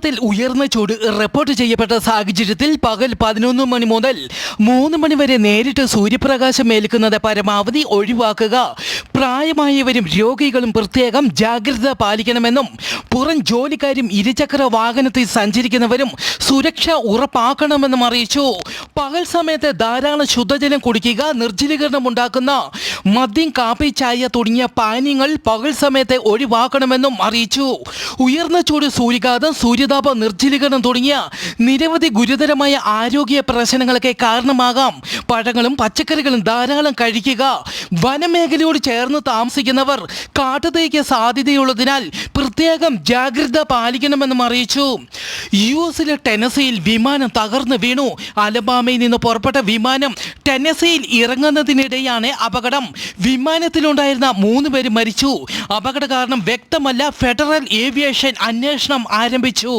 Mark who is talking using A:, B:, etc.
A: കേരളത്തിൽ ഉയർന്ന ചൂട് റിപ്പോർട്ട് ചെയ്യപ്പെട്ട സാഹചര്യത്തിൽ പകൽ 11 മണി മുതൽ 3 മണി വരെ നേരിട്ട് സൂര്യപ്രകാശം ഏൽക്കുന്നത് പരമാവധി ഒഴിവാക്കുക. പ്രായമായവരും രോഗികളും പ്രത്യേകം ജാഗ്രത പാലിക്കണമെന്നും പുറം ജോലിക്കാരും ഇരുചക്ര വാഹനത്തിൽ സഞ്ചരിക്കുന്നവരും സുരക്ഷ ഉറപ്പാക്കണമെന്നും അറിയിച്ചു. പകൽ സമയത്ത് ധാരാളം ശുദ്ധജലം കുടിക്കുക, നിർജ്ജലീകരണം ഉണ്ടാക്കുന്ന മദ്യം, കാപ്പി, ചായ തുടങ്ങിയ പാനീയങ്ങൾ പകൽ സമയത്ത് ഒഴിവാക്കണമെന്നും അറിയിച്ചു. ഉയർന്ന ചൂട്, സൂര്യഘാതം, സൂര്യതാപ നിർജ്ജലീകരണം തുടങ്ങിയ നിരവധി ഗുരുതരമായ ആരോഗ്യ പ്രശ്നങ്ങൾക്ക് കാരണമാകാം. പഴങ്ങളും പച്ചക്കറികളും ധാരാളം കഴിക്കുക. വനമേഖലയോട് ചേർന്ന് താമസിക്കുന്നവർ കാട്ടുതീയ്ക്ക് സാധ്യതയുള്ളതിനാൽ പ്രത്യേകം ജാഗ്രത പാലിക്കണമെന്നും അറിയിച്ചു. യുഎസിലെ ടെന്നസിയിൽ വിമാനം തകർന്നു വീണു. അലബാമയിൽ നിന്ന് പുറപ്പെട്ട വിമാനം ടെന്നസിയിൽ ഇറങ്ങുന്നതിനിടെയാണ് അപകടം. വിമാനത്തിലുണ്ടായിരുന്ന 3 പേര് മരിച്ചു. അപകട കാരണം വ്യക്തമല്ല. ഫെഡറൽ ഏവിയേഷൻ അന്വേഷണം ആരംഭിച്ചു.